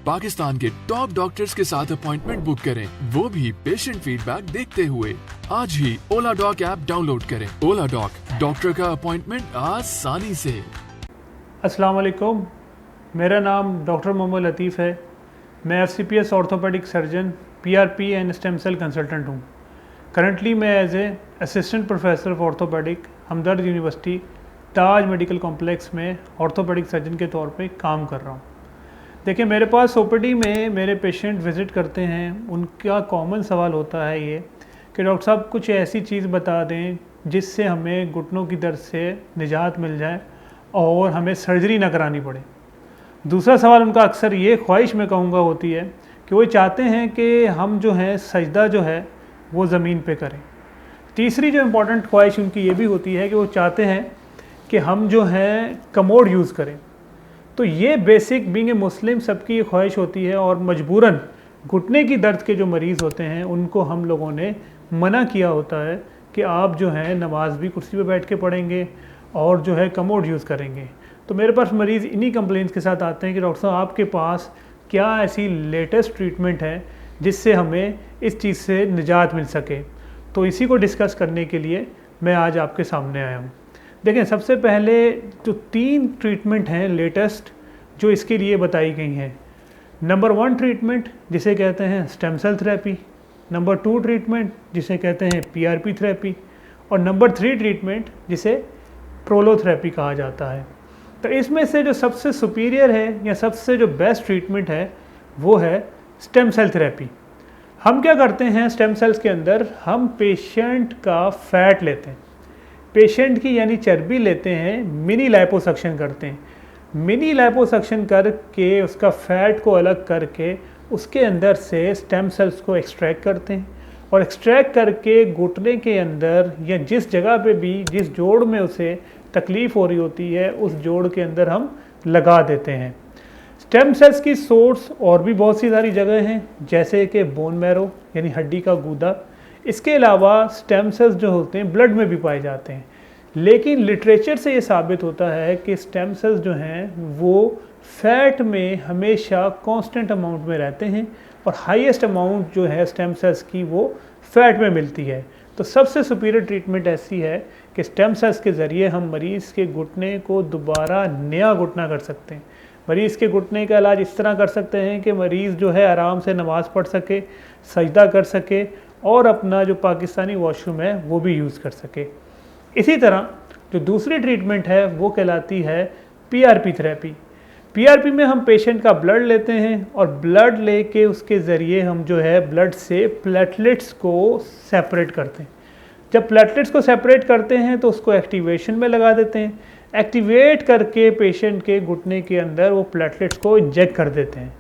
पाकिस्तान के top doctors के साथ अपॉइंटमेंट बुक करें, वो भी पेशेंट फीडबैक देखते हुए। आज ही ओला डॉक ऐप डाउनलोड करें। ओला डॉक, डॉक्टर का अपॉइंटमेंट आसानी से। अस्सलाम वालेकुम, मेरा नाम डॉक्टर मोहम्मद लतीफ़ है। मैं FCPS orthopaedic surgeon, PRP and stem cell consultant हूँ। करंटली मैं as a assistant professor of orthopaedic Hamdard university Taj medical complex में ऑर्थोपेडिक सर्जन के तौर पे काम कर रहा हूँ। देखिए, मेरे पास OPD में मेरे पेशेंट विज़िट करते हैं, उनका कॉमन सवाल होता है ये कि डॉक्टर साहब कुछ ऐसी चीज़ बता दें जिससे हमें घुटनों की दर्द से निजात मिल जाए और हमें सर्जरी ना करानी पड़े। दूसरा सवाल उनका अक्सर ये ख्वाहिश मैं कहूँगा होती है कि वो चाहते हैं कि हम जो है सजदा जो है वो ज़मीन पे करें। तीसरी जो इम्पोर्टेंट ख्वाहिश उनकी ये भी होती है कि वो चाहते हैं कि हम जो है कमोड यूज़ करें। तो ये बेसिक बीइंग ए मुस्लिम सबकी ये ख्वाहिश होती है और मजबूरन घुटने की दर्द के जो मरीज़ होते हैं उनको हम लोगों ने मना किया होता है कि आप जो है नमाज भी कुर्सी पे बैठ के पढ़ेंगे और जो है कमोड यूज़ करेंगे। तो मेरे पास मरीज़ इन्हीं कंप्लेंट्स के साथ आते हैं कि डॉक्टर साहब आपके पास क्या ऐसी लेटेस्ट ट्रीटमेंट है जिससे हमें इस चीज़ से निजात मिल सके। तो इसी को डिस्कस करने के लिए मैं आज आपके सामने आया हूँ। देखें, सबसे पहले जो 3 ट्रीटमेंट हैं लेटेस्ट जो इसके लिए बताई गई हैं। नंबर 1 ट्रीटमेंट जिसे कहते हैं stem cell therapy, number 2 treatment जिसे कहते हैं PRP थेरेपी और नंबर 3 ट्रीटमेंट जिसे प्रोलोथेरेपी कहा जाता है। तो इसमें से जो सबसे सुपीरियर है या सबसे जो बेस्ट ट्रीटमेंट है वो है स्टेम सेल थेरेपी। हम क्या करते हैं स्टेम सेल्स के अंदर, हम पेशेंट का फैट लेते हैं, पेशेंट की यानी चर्बी लेते हैं, मिनी लाइपोसक्शन करते हैं। मिनी लाइपोसक्शन करके उसका फैट को अलग करके उसके अंदर से स्टेम सेल्स को एक्सट्रैक्ट करते हैं और एक्सट्रैक्ट करके घुटने के अंदर या जिस जगह पे भी जिस जोड़ में उसे तकलीफ़ हो रही होती है उस जोड़ के अंदर हम लगा देते हैं। स्टेम सेल्स की सोर्स और भी बहुत सी सारी जगह हैं, जैसे कि बोन मैरो यानी हड्डी का गूदा। इसके अलावा स्टेम सेल्स जो होते हैं ब्लड में भी पाए जाते हैं, लेकिन लिटरेचर से ये साबित होता है कि स्टेम सेल्स जो हैं वो फैट में हमेशा कांस्टेंट अमाउंट में रहते हैं और हाईएस्ट अमाउंट जो है स्टेम सेल्स की वो फैट में मिलती है। तो सबसे सुपीरियर ट्रीटमेंट ऐसी है कि स्टेम सेल्स के ज़रिए हम मरीज़ के घुटने को दोबारा नया घुटना कर सकते हैं। मरीज़ के घुटने का इलाज इस तरह कर सकते हैं कि मरीज़ जो है आराम से नमाज़ पढ़ सके, सजदा कर सके और अपना जो पाकिस्तानी वॉशरूम है वो भी यूज़ कर सके। इसी तरह जो दूसरी ट्रीटमेंट है वो कहलाती है PRP थेरेपी। PRP में हम पेशेंट का ब्लड लेते हैं और ब्लड लेके उसके ज़रिए हम जो है ब्लड से प्लेटलेट्स को सेपरेट करते हैं। जब प्लेटलेट्स को सेपरेट करते हैं तो उसको एक्टिवेशन में लगा देते हैं। एक्टिवेट करके पेशेंट के घुटने के अंदर वो प्लेटलेट्स को इंजेक्ट कर देते हैं,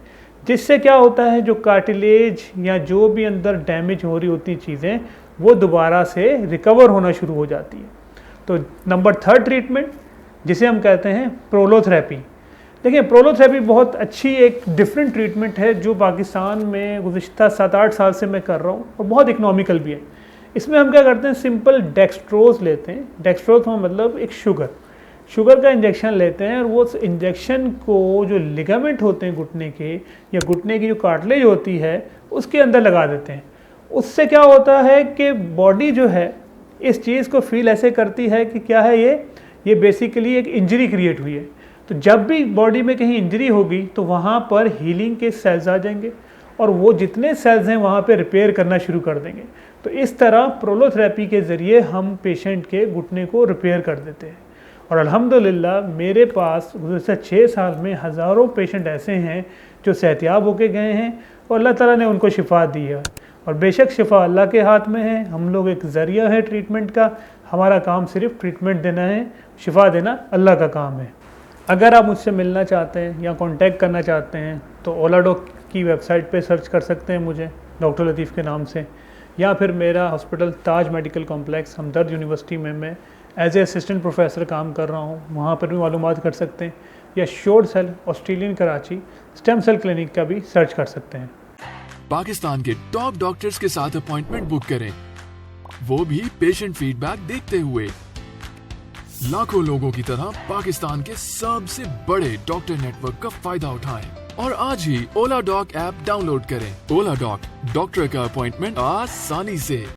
जिससे क्या होता है जो कार्टिलेज या जो भी अंदर डैमेज हो रही होती चीज़ें वो दोबारा से रिकवर होना शुरू हो जाती है। तो नंबर 3 ट्रीटमेंट जिसे हम कहते हैं प्रोलोथेरेपी। देखिए, प्रोलोथेरेपी बहुत अच्छी एक डिफरेंट ट्रीटमेंट है जो पाकिस्तान में गुज़िश्ता 7-8 साल से मैं कर रहा हूँ और बहुत इकोनॉमिकल भी है। इसमें हम क्या करते हैं, सिंपल डेक्सट्रोज लेते हैं। डेक्सट्रोज का मतलब एक शुगर का इंजेक्शन लेते हैं और वो इंजेक्शन को जो लिगामेंट होते हैं घुटने के या घुटने की जो कार्टिलेज होती है उसके अंदर लगा देते हैं। उससे क्या होता है कि बॉडी जो है इस चीज़ को फील ऐसे करती है कि क्या है ये बेसिकली एक इंजरी क्रिएट हुई है। तो जब भी बॉडी में कहीं इंजरी होगी तो वहाँ पर हीलिंग के सेल्स आ जाएंगे और वो जितने सेल्स हैं वहाँ पे रिपेयर करना शुरू कर देंगे। तो इस तरह प्रोलोथेरेपी के ज़रिए हम पेशेंट के घुटने को रिपेयर कर देते हैं और अल्हम्दुलिल्लाह मेरे पास गुज़िश्ता 6 साल में हज़ारों पेशेंट ऐसे हैं जो सेहतियाब होके गए हैं और अल्लाह ताला ने उनको शिफा दी है। और बेशक शिफा अल्लाह के हाथ में है, हम लोग एक ज़रिया है ट्रीटमेंट का। हमारा काम सिर्फ ट्रीटमेंट देना है, शिफा देना अल्लाह का काम है। अगर आप मुझसे मिलना चाहते हैं या कांटेक्ट करना चाहते हैं तो ओला डॉक की वेबसाइट पे सर्च कर सकते हैं मुझे डॉक्टर लतीफ़ के नाम से, या फिर मेरा हॉस्पिटल ताज मेडिकल कॉम्प्लेक्स हमदर्द यूनिवर्सिटी में मैं एज ए असिस्टेंट प्रोफेसर काम कर रहा हूँ, वहाँ पर भी मालूमात कर सकते हैं, या sure cell Australian Karachi stem cell clinic का भी सर्च कर सकते हैं। पाकिस्तान के टॉप डॉक्टर्स के साथ अपॉइंटमेंट बुक करें, वो भी पेशेंट फीडबैक देखते हुए। लाखों लोगों की तरह पाकिस्तान के सबसे बड़े डॉक्टर नेटवर्क का फायदा उठाएं और आज ही ओला डॉक ऐप डाउनलोड करें। ओला डॉक, डॉक्टर का अपॉइंटमेंट आसानी से।